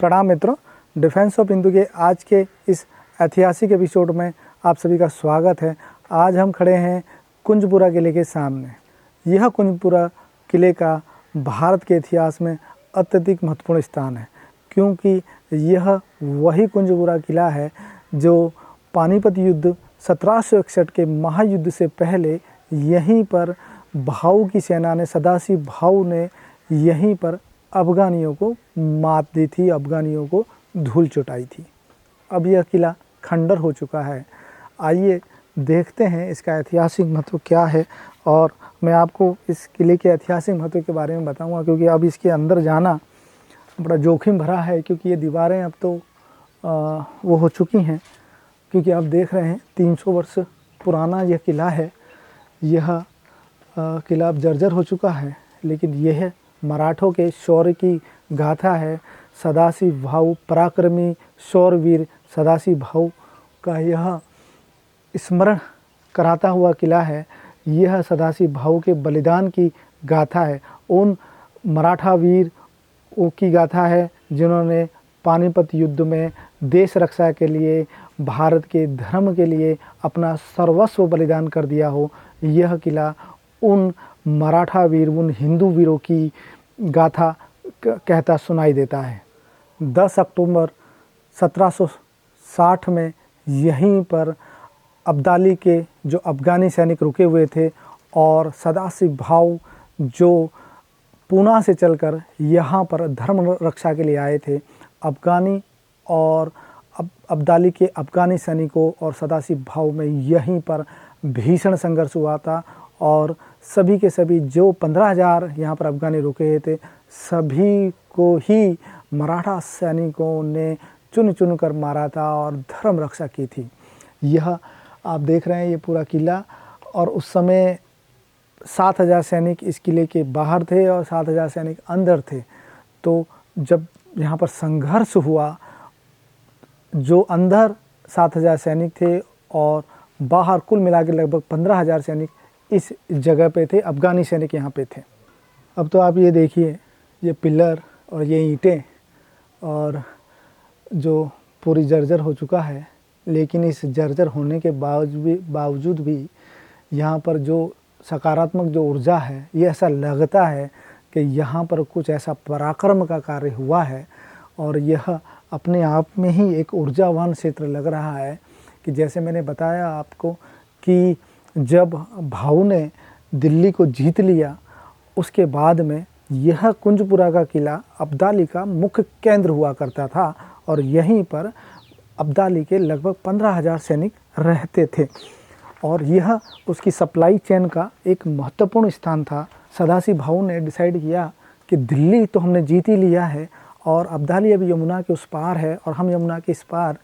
प्रणाम मित्रों, defence of Hindu के आज के इस ऐतिहासिक एपिसोड में आप सभी का स्वागत है। आज हम खड़े हैं कुंजपुरा किले के सामने। यह कुंजपुरा किले का भारत के इतिहास में अत्यधिक महत्वपूर्ण स्थान है, क्योंकि यह वही कुंजपुरा किला है जो पानीपत युद्ध 1761 के महायुद्ध से पहले यहीं पर भाऊ की सेना ने, सदाशिव भाऊ ने यहीं पर अफ़गानियों को मात दी थी, अफ़गानियों को धूल चटाई थी। अब यह किला खंडर हो चुका है। आइए देखते हैं इसका ऐतिहासिक महत्व क्या है, और मैं आपको इस किले के ऐतिहासिक महत्व के बारे में बताऊंगा, क्योंकि अब इसके अंदर जाना बड़ा जोखिम भरा है, क्योंकि ये दीवारें अब तो वो हो चुकी हैं। क्योंकि आप देख रहे हैं 300 वर्ष पुराना यह किला है। यह किला अब जर्जर हो चुका है, लेकिन यह मराठों के शौर्य की गाथा है। सदाशिव भाऊ, पराक्रमी शौरवीर सदाशिव भाऊ का यह स्मरण कराता हुआ किला है। यह सदाशिव भाऊ के बलिदान की गाथा है, उन मराठा वीरों की गाथा है जिन्होंने पानीपत युद्ध में देश रक्षा के लिए, भारत के धर्म के लिए अपना सर्वस्व बलिदान कर दिया हो। यह किला उन मराठा वीर, उन हिंदू वीरों की गाथा कहता सुनाई देता है। 10 अक्टूबर 1760 में यहीं पर अब्दाली के जो अफ़गानी सैनिक रुके हुए थे, और सदाशिव भाऊ जो पूना से चलकर यहाँ पर धर्म रक्षा के लिए आए थे। अफ़गानी और अब्दाली के अफ़गानी सैनिकों और सदाशिव भाऊ में यहीं पर भीषण संघर्ष हुआ था, और सभी के सभी जो 15,000 यहाँ पर अफ़गानी रुके थे, सभी को ही मराठा सैनिकों ने चुन चुन कर मारा था और धर्म रक्षा की थी। यह आप देख रहे हैं ये पूरा किला, और उस समय 7,000 सैनिक इस किले के बाहर थे और 7,000 सैनिक अंदर थे। तो जब यहाँ पर संघर्ष हुआ, जो अंदर 7,000 सैनिक थे और बाहर कुल मिला के लगभग 15,000 सैनिक इस जगह पे थे, अफ़गानी सैनिक यहाँ पे थे। अब तो आप ये देखिए, ये पिलर और ये ईंटें और जो पूरी जर्जर हो चुका है, लेकिन इस जर्जर होने के बावजूद भी यहाँ पर जो सकारात्मक जो ऊर्जा है, ये ऐसा लगता है कि यहाँ पर कुछ ऐसा पराक्रम का कार्य हुआ है। और यह अपने आप में ही एक ऊर्जावान क्षेत्र लग रहा है कि जैसे मैंने बताया आपको कि जब भाऊ ने दिल्ली को जीत लिया, उसके बाद में यह कुंजपुरा का किला अब्दाली का मुख्य केंद्र हुआ करता था, और यहीं पर अब्दाली के लगभग 15,000 सैनिक रहते थे, और यह उसकी सप्लाई चेन का एक महत्वपूर्ण स्थान था। सदाशिव भाऊ ने डिसाइड किया कि दिल्ली तो हमने जीत ही लिया है, और अब्दाली अभी यमुना के उस पार है और हम यमुना के इस पार,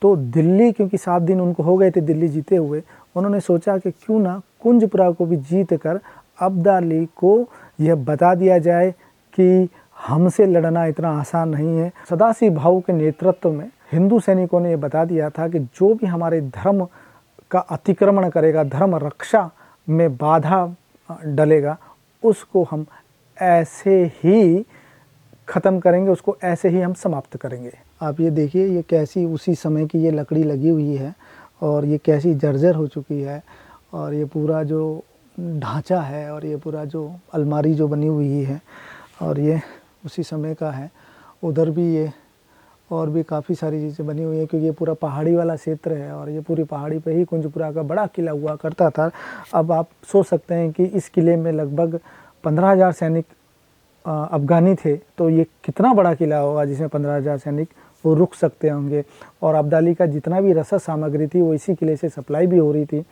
तो दिल्ली, क्योंकि 7 दिन उनको हो गए थे दिल्ली जीते हुए, उन्होंने सोचा कि क्यों ना कुंजपुरा को भी जीत कर अब्दाली को यह बता दिया जाए कि हमसे लड़ना इतना आसान नहीं है। सदाशिव भाऊ के नेतृत्व में हिंदू सैनिकों ने यह बता दिया था कि जो भी हमारे धर्म का अतिक्रमण करेगा, धर्म रक्षा में बाधा डलेगा, उसको हम ऐसे ही ख़त्म करेंगे, उसको ऐसे ही हम समाप्त करेंगे। आप ये देखिए, ये कैसी उसी समय की ये लकड़ी लगी हुई है, और ये कैसी जर्जर हो चुकी है, और ये पूरा जो ढांचा है, और ये पूरा जो अलमारी जो बनी हुई है, और ये उसी समय का है। उधर भी ये और भी काफ़ी सारी चीज़ें बनी हुई हैं, क्योंकि ये पूरा पहाड़ी वाला क्षेत्र है, और ये पूरी पहाड़ी पे ही कुंजपुरा का बड़ा किला हुआ करता था। अब आप सोच सकते हैं कि इस किले में लगभग 15,000 सैनिक अफ़गानी थे, तो ये कितना बड़ा किला होगा जिसमें 15,000 सैनिक वो रुक सकते होंगे। और अब्दाली का जितना भी रसद सामग्री थी वो इसी किले से सप्लाई भी हो रही थी।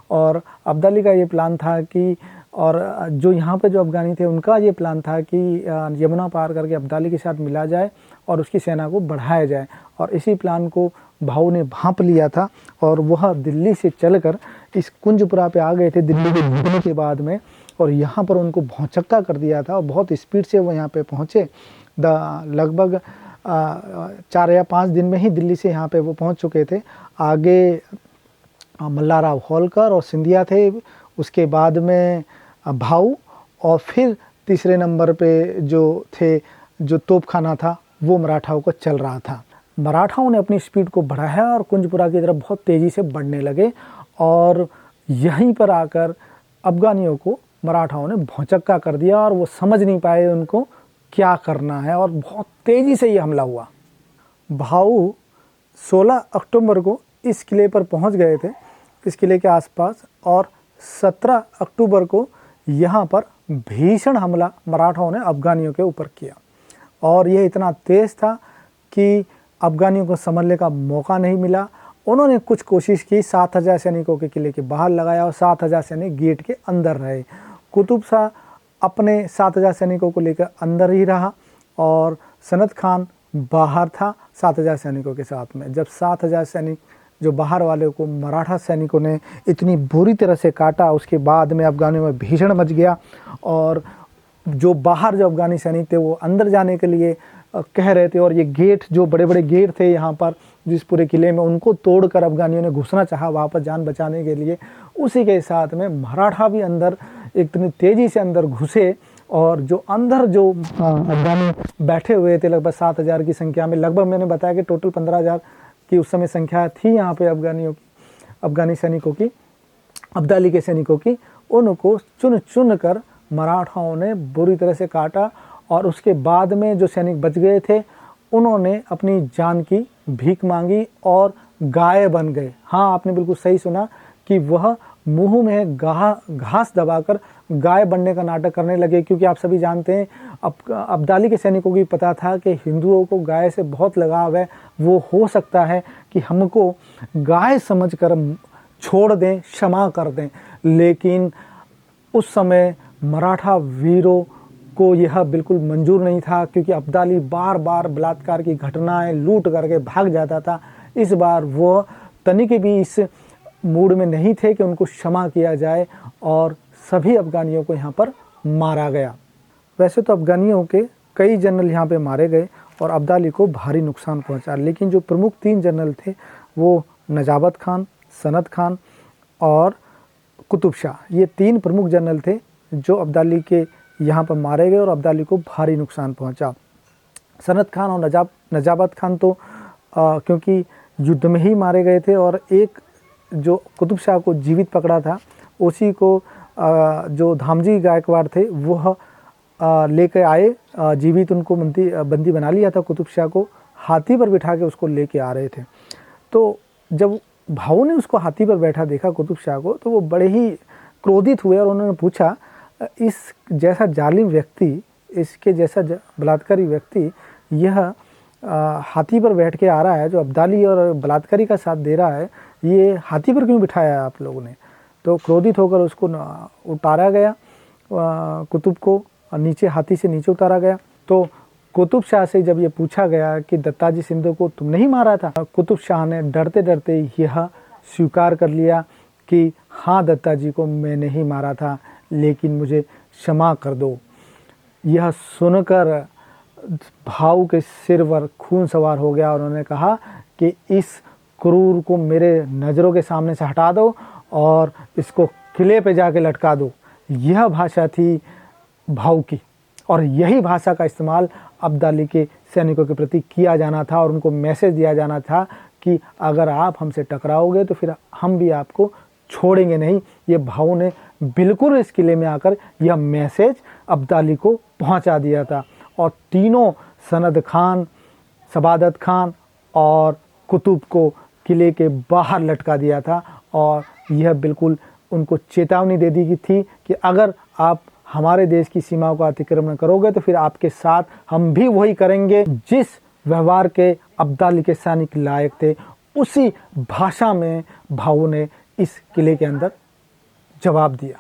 और अब्दाली का ये प्लान था कि, और जो यहाँ पे जो अफ़गानी थे उनका ये प्लान था कि यमुना पार करके अब्दाली के साथ मिला जाए और उसकी सेना को बढ़ाया जाए। और इसी प्लान को भाऊ ने भांप लिया था, और वह दिल्ली से चलकर इस कुंजपुरा पे आ गए थे दिल्ली के जीतने के बाद में, और यहाँ पर उनको भौचक्का कर दिया था, और बहुत स्पीड से वो यहाँ पे पहुँचे। लगभग 4 या 5 दिन में ही दिल्ली से यहाँ पे वो पहुँच चुके थे। आगे मल्लाराव होलकर और सिंधिया थे, उसके बाद में भाऊ, और फिर तीसरे नंबर पे जो थे, जो तोपखाना था वो मराठाओं को चल रहा था। मराठाओं ने अपनी स्पीड को बढ़ाया और कुंजपुरा की तरफ बहुत तेज़ी से बढ़ने लगे और यहीं पर आकर अफ़गानियों को मराठाओं ने भौचक्का कर दिया और वो समझ नहीं पाए उनको क्या करना है और बहुत तेज़ी से ये हमला हुआ। भाऊ 16 अक्टूबर को इस किले पर पहुंच गए थे, इस किले के आसपास, और 17 अक्टूबर को यहाँ पर भीषण हमला मराठाओं ने अफ़गानियों के ऊपर किया और यह इतना तेज़ था कि अफ़गानियों को संभलने का मौका नहीं मिला। उन्होंने कुछ कोशिश की, 7000 सैनिकों के किले के बाहर लगाया और 7000 सैनिक गेट के अंदर रहे। कुतुब शाह अपने 7000 सैनिकों को लेकर अंदर ही रहा और सनत खान बाहर था 7000 सैनिकों के साथ में। जब 7000 सैनिक जो बाहर वाले को मराठा सैनिकों ने इतनी बुरी तरह से काटा, उसके बाद में अफ़गानियों में भीषण मच गया और जो बाहर जो अफ़गानी सैनिक थे वो अंदर जाने के लिए कह रहे थे और ये गेट, जो बड़े बड़े गेट थे यहाँ पर जिस पूरे किले में, उनको तोड़कर अफ़गानियों ने घुसना चाहा वापस जान बचाने के लिए। उसी के साथ में मराठा भी अंदर इतनी तेज़ी से अंदर घुसे और जो अंदर जो अफ़गानी बैठे हुए थे लगभग 7000 की संख्या में, लगभग मैंने बताया कि टोटल 15000 की उस समय संख्या थी यहाँ पे अफ़गानियों की, अफ़गानी सैनिकों की, अब्दाली के सैनिकों की। उनको चुन चुन कर मराठाओं ने बुरी तरह से काटा और उसके बाद में जो सैनिक बच गए थे उन्होंने अपनी जान की भीख मांगी और गाय बन गए। हाँ, आपने बिल्कुल सही सुना कि वह मुंह में घास दबाकर गाय बनने का नाटक करने लगे, क्योंकि आप सभी जानते हैं अब्दाली के सैनिकों को भी पता था कि हिंदुओं को गाय से बहुत लगाव है, वो हो सकता है कि हमको गाय समझकर छोड़ दें, क्षमा कर दें। लेकिन उस समय मराठा वीरों को यह बिल्कुल मंजूर नहीं था, क्योंकि अब्दाली बार बार बलात्कार की घटनाएं लूट करके भाग जाता था। इस बार वो तनिक भी इस मूड में नहीं थे कि उनको क्षमा किया जाए और सभी अफ़गानियों को यहाँ पर मारा गया। वैसे तो अफ़गानियों के कई जनरल यहाँ पे मारे गए और अब्दाली को भारी नुकसान पहुँचा, लेकिन जो प्रमुख 3 जनरल थे वो नजाबत खान, सनत खान और कुतुब शाह, ये 3 प्रमुख जनरल थे जो अब्दाली के यहाँ पर मारे गए और अब्दाली को भारी नुकसान पहुँचा। सनत खान और नजाबत खान तो क्योंकि युद्ध में ही मारे गए थे और एक जो कुतुब शाह को जीवित पकड़ा था उसी को जो धामजी गायकवाड़ थे वह लेकर आए जीवित, उनको बंदी बना लिया था। कुतुब शाह को हाथी पर बिठा के उसको लेके आ रहे थे। तो जब भाऊ ने उसको हाथी पर बैठा देखा कुतुब शाह को, तो वो बड़े ही क्रोधित हुए और उन्होंने पूछा, इस जैसा जालिम व्यक्ति, इसके जैसा बलात्कारी व्यक्ति यह हाथी पर बैठ के आ रहा है, जो अब्दाली और बलात्कारी का साथ दे रहा है, ये हाथी पर क्यों बिठाया है आप लोगों ने? तो क्रोधित होकर उसको उतारा गया, कुतुब को नीचे, हाथी से नीचे उतारा गया। तो कुतुब शाह से जब ये पूछा गया कि दत्ताजी सिंधु को तुम नहीं मारा था, कुतुब शाह ने डरते डरते यह स्वीकार कर लिया कि हाँ दत्ताजी को मैंने ही मारा था, लेकिन मुझे क्षमा कर दो। यह सुनकर भाऊ के सिर पर खून सवार हो गया और उन्होंने कहा कि इस क्रूर को मेरे नज़रों के सामने से हटा दो और इसको किले पे जाके लटका दो। यह भाषा थी भाऊ की और यही भाषा का इस्तेमाल अब्दाली के सैनिकों के प्रति किया जाना था और उनको मैसेज दिया जाना था कि अगर आप हमसे टकराओगे तो फिर हम भी आपको छोड़ेंगे नहीं। ये भाऊ ने बिल्कुल इस किले में आकर यह मैसेज अब्दाली को पहुंचा दिया था और तीनों सनद खान, सबादत खान और कुतुब को किले के बाहर लटका दिया था और यह बिल्कुल उनको चेतावनी दे दी गई थी कि अगर आप हमारे देश की सीमाओं का अतिक्रमण करोगे तो फिर आपके साथ हम भी वही करेंगे। जिस व्यवहार के अब्दाली के सैनिक लायक थे, उसी भाषा में भाऊ ने इस किले के अंदर जवाब दिया।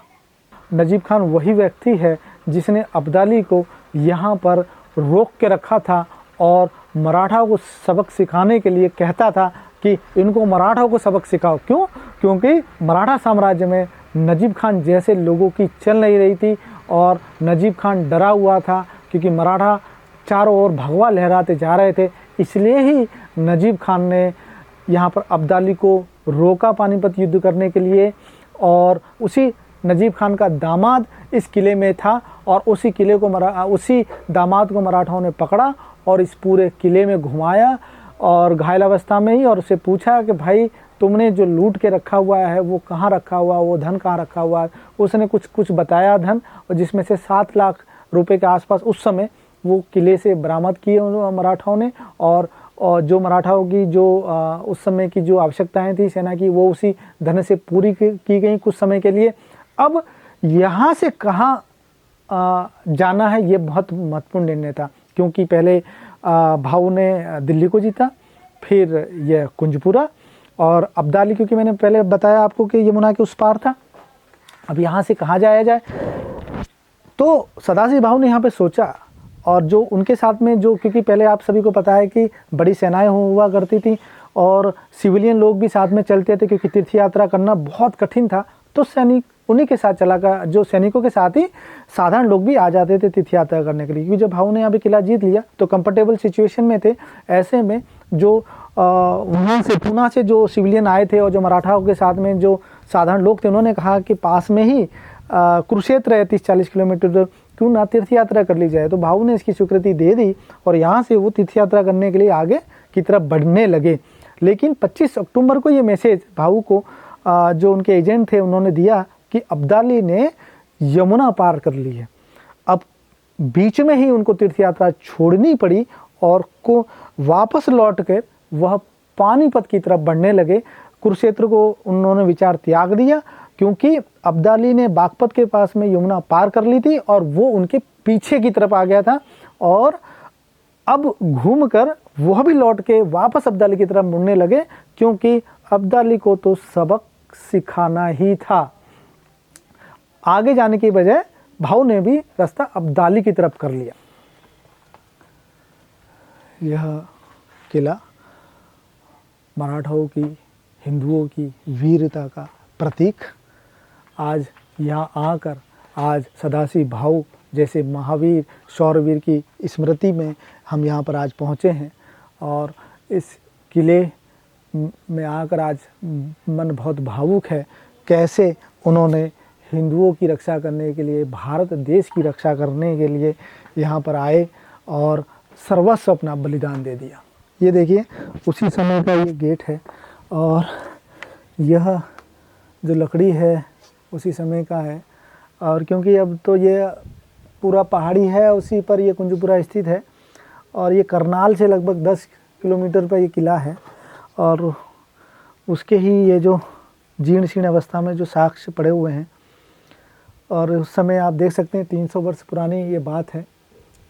नजीब खान वही व्यक्ति है जिसने अब्दाली को यहाँ पर रोक के रखा था और मराठा को सबक सिखाने के लिए कहता था कि इनको मराठा को सबक सिखाओ। क्यों? क्योंकि मराठा साम्राज्य में नजीब खान जैसे लोगों की चल नहीं रही थी और नजीब खान डरा हुआ था, क्योंकि मराठा चारों ओर भगवा लहराते जा रहे थे। इसलिए ही नजीब खान ने यहाँ पर अब्दाली को रोका पानीपत युद्ध करने के लिए और उसी नजीब खान का दामाद इस किले में था और उसी दामाद को मराठाओं ने पकड़ा और इस पूरे किले में घुमाया और घायल अवस्था में ही, और उससे पूछा कि भाई तुमने जो लूट के रखा हुआ है वो कहाँ रखा हुआ, वो धन कहाँ रखा हुआ है। उसने कुछ बताया धन, और जिसमें से 7 लाख रुपए के आसपास उस समय वो किले से बरामद किए मराठाओं ने। और जो मराठाओं की जो उस समय की जो आवश्यकताएं थी सेना की, वो उसी धन से पूरी की गई कुछ समय के लिए। अब यहाँ से कहाँ जाना है, ये बहुत महत्वपूर्ण निर्णय था, क्योंकि पहले भाऊ ने दिल्ली को जीता, फिर यह कुंजपुरा, और अब्दाली क्योंकि मैंने पहले बताया आपको कि यमुना के उस पार था। अब यहाँ से कहाँ जाया जाए, तो सदाशिव भाऊ ने यहाँ पे सोचा, और जो उनके साथ में जो, क्योंकि पहले आप सभी को पता है कि बड़ी सेनाएं हुआ करती थी और सिविलियन लोग भी साथ में चलते थे, क्योंकि तीर्थ यात्रा करना बहुत कठिन था, तो सैनिक उन्हीं के साथ चला कर, जो सैनिकों के साथ ही साधारण लोग भी आ जाते थे तीर्थ यात्रा करने के लिए। क्योंकि जब भाऊ ने यहाँ पे किला जीत लिया तो कंफर्टेबल सिचुएशन में थे। ऐसे में जो वहाँ से पूना से जो सिविलियन आए थे और जो मराठाओं के साथ में जो साधारण लोग थे, उन्होंने कहा कि पास में ही कुरुक्षेत्र है 30-40 किलोमीटर, क्यों ना तीर्थ यात्रा कर ली जाए। तो भाऊ ने इसकी स्वीकृति दे दी और यहाँ से वो तीर्थ यात्रा करने के लिए आगे की तरफ बढ़ने लगे। लेकिन 25 अक्टूबर को ये मैसेज भाऊ को जो उनके एजेंट थे उन्होंने दिया कि अब्दाली ने यमुना पार कर ली है। अब बीच में ही उनको तीर्थ यात्रा छोड़नी पड़ी और को वापस लौट कर वह पानीपत की तरफ बढ़ने लगे। कुरुक्षेत्र को उन्होंने विचार त्याग दिया, क्योंकि अब्दाली ने बागपत के पास में यमुना पार कर ली थी और वो उनके पीछे की तरफ आ गया था। और अब घूमकर वह भी लौट के वापस अब्दाली की तरफ मुड़ने लगे, क्योंकि अब्दाली को तो सबक सिखाना ही था। आगे जाने की बजाय भाऊ ने भी रास्ता अब्दाली की तरफ कर लिया। यह किला मराठाओं की, हिंदुओं की वीरता का प्रतीक आज यहाँ आकर आज सदाशिव भाऊ जैसे महावीर शौरवीर की स्मृति में हम यहाँ पर आज पहुँचे हैं। और इस किले में आकर आज मन बहुत भावुक है, कैसे उन्होंने हिंदुओं की रक्षा करने के लिए, भारत देश की रक्षा करने के लिए यहाँ पर आए और सर्वस्व अपना बलिदान दे दिया। ये देखिए उसी समय का ये गेट है और यह जो लकड़ी है उसी समय का है। और क्योंकि अब तो ये पूरा पहाड़ी है, उसी पर ये कुंजपुरा स्थित है और ये करनाल से लगभग 10 किलोमीटर पर ये किला है। और उसके ही ये जो जीर्ण शीर्ण अवस्था में जो साक्ष्य पड़े हुए हैं, और उस समय आप देख सकते हैं 300 वर्ष पुरानी ये बात है।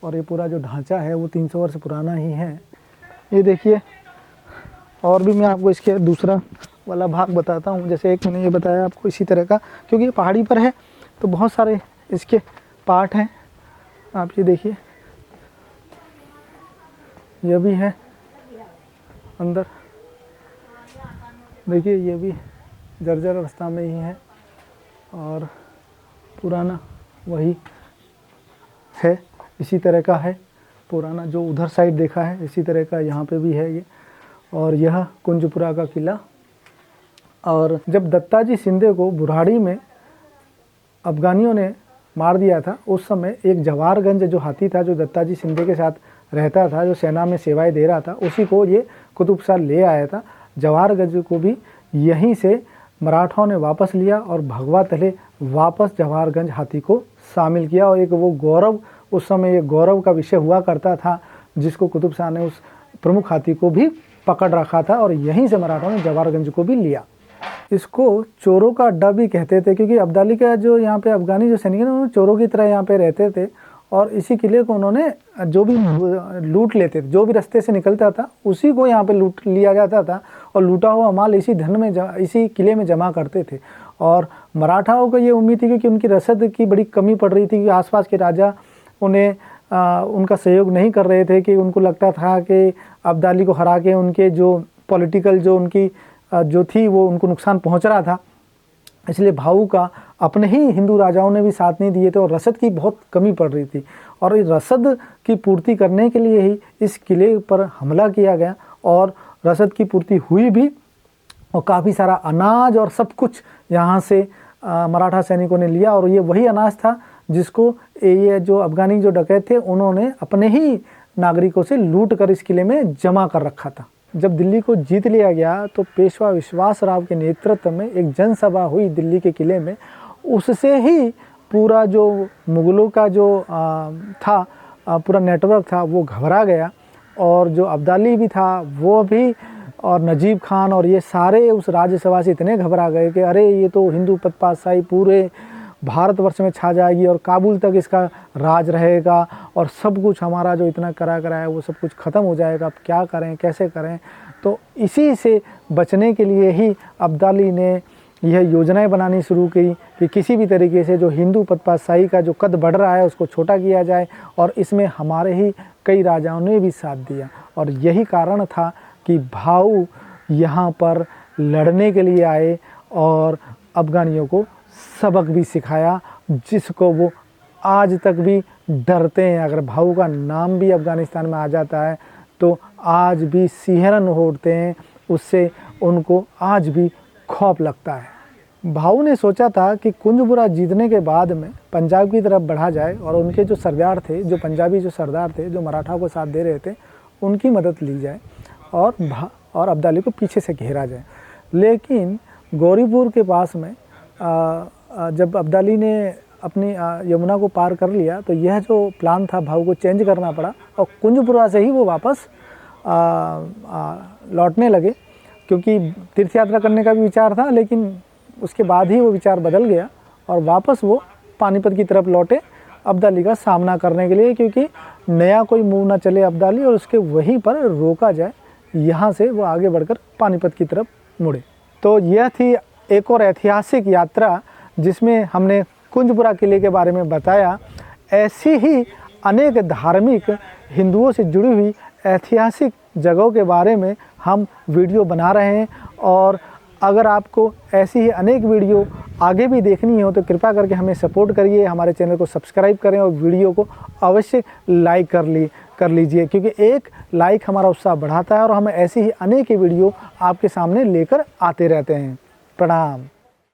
और ये पूरा जो ढांचा है वो 300 वर्ष पुराना ही है। ये देखिए, और भी मैं आपको इसके दूसरा वाला भाग बताता हूँ। जैसे एक मैंने ये बताया आपको इसी तरह का, क्योंकि ये पहाड़ी पर है तो बहुत सारे इसके पार्ट हैं। आप ये देखिए, यह भी है अंदर, देखिए ये भी जर्जर अवस्था में ही है और पुराना वही है, इसी तरह का है। पुराना जो उधर साइड देखा है इसी तरह का यहाँ पे भी है ये। और यह कुंजपुरा का किला। और जब दत्ताजी शिंदे को बुराड़ी में अफगानियों ने मार दिया था, उस समय एक जवाहरगंज जो हाथी था जो दत्ताजी शिंदे के साथ रहता था, जो सेना में सेवाएं दे रहा था, उसी को ये कुतुब शाह ले आया था। जवाहरगंज को भी यहीं से मराठाओं ने वापस लिया और भगवा तले वापस जवाहरगंज हाथी को शामिल किया। और एक वो गौरव, उस समय ये गौरव का विषय हुआ करता था, जिसको कुतुब शाह ने उस प्रमुख हाथी को भी पकड़ रखा था और यहीं से मराठाओं ने जवाहरगंज को भी लिया। इसको चोरों का अड्डा भी कहते थे, क्योंकि अब्दाली का जो यहाँ पे अफगानी जो सैनिक हैं उन्होंने चोरों की तरह यहाँ पे रहते थे और इसी किले को उन्होंने जो भी लूट लेते थे, जो भी रास्ते से निकलता था उसी को यहाँ पे लूट लिया जाता था और लूटा हुआ माल इसी धन में इसी किले में जमा करते थे। और मराठाओं को ये उम्मीद थी, क्योंकि उनकी रसद की बड़ी कमी पड़ रही थी कि आसपास के राजा उन्हें उनका सहयोग नहीं कर रहे थे, कि उनको लगता था कि अब्दाली को हरा के उनके जो पॉलिटिकल जो उनकी जो थी वो उनको नुकसान पहुंच रहा था। इसलिए भाऊ का अपने ही हिंदू राजाओं ने भी साथ नहीं दिए थे और रसद की बहुत कमी पड़ रही थी। और इस रसद की पूर्ति करने के लिए ही इस किले पर हमला किया गया और रसद की पूर्ति हुई भी और काफ़ी सारा अनाज और सब कुछ यहाँ से मराठा सैनिकों ने लिया। और ये वही अनाज था जिसको ये जो अफगानी जो डकैत थे उन्होंने अपने ही नागरिकों से लूट कर इस किले में जमा कर रखा था। जब दिल्ली को जीत लिया गया तो पेशवा विश्वासराव के नेतृत्व में एक जनसभा हुई दिल्ली के किले में। उससे ही पूरा जो मुग़लों का जो था पूरा नेटवर्क था वो घबरा गया, और जो अब्दाली भी था वो भी, और नजीब खान और ये सारे उस राज्यसभा से इतने घबरा गए कि अरे ये तो हिंदू पातशाही पूरे भारतवर्ष में छा जाएगी और काबुल तक इसका राज रहेगा और सब कुछ हमारा जो इतना करा है वो सब कुछ ख़त्म हो जाएगा, अब क्या करें कैसे करें। तो इसी से बचने के लिए ही अब्दाली ने यह योजनाएं बनानी शुरू की कि किसी भी तरीके से जो हिंदू पातशाही का जो कद बढ़ रहा है उसको छोटा किया जाए, और इसमें हमारे ही कई राजाओं ने भी साथ दिया। और यही कारण था कि भाऊ यहाँ पर लड़ने के लिए आए और अफ़गानियों को सबक भी सिखाया, जिसको वो आज तक भी डरते हैं। अगर भाऊ का नाम भी अफ़गानिस्तान में आ जाता है तो आज भी सिहरन उठते हैं, उससे उनको आज भी खौफ लगता है। भाऊ ने सोचा था कि कुंजबुरा जीतने के बाद में पंजाब की तरफ बढ़ा जाए और उनके जो सरदार थे, जो पंजाबी जो सरदार थे जो मराठा को साथ दे रहे थे, उनकी मदद ली जाए और अब्दाली को पीछे से घेरा जाए। लेकिन गौरीपुर के पास में जब अब्दाली ने अपनी यमुना को पार कर लिया तो यह जो प्लान था भाऊ को चेंज करना पड़ा और कुंजपुरा से ही वो वापस लौटने लगे, क्योंकि तीर्थ यात्रा करने का भी विचार था। लेकिन उसके बाद ही वो विचार बदल गया और वापस वो पानीपत की तरफ लौटे अब्दाली का सामना करने के लिए, क्योंकि नया कोई मूव ना चले अब्दाली और उसके वहीं पर रोका जाए। यहाँ से वो आगे बढ़कर पानीपत की तरफ मुड़े। तो यह थी एक और ऐतिहासिक यात्रा जिसमें हमने कुंजपुरा किले के बारे में बताया। ऐसी ही अनेक धार्मिक हिंदुओं से जुड़ी हुई ऐतिहासिक जगहों के बारे में हम वीडियो बना रहे हैं, और अगर आपको ऐसी ही अनेक वीडियो आगे भी देखनी हो तो कृपया करके हमें सपोर्ट करिए, हमारे चैनल को सब्सक्राइब करें और वीडियो को अवश्य लाइक कर लीजिए, क्योंकि एक लाइक हमारा उत्साह बढ़ाता है और हम ऐसी ही अनेक वीडियो आपके सामने लेकर आते रहते हैं। प्रणाम।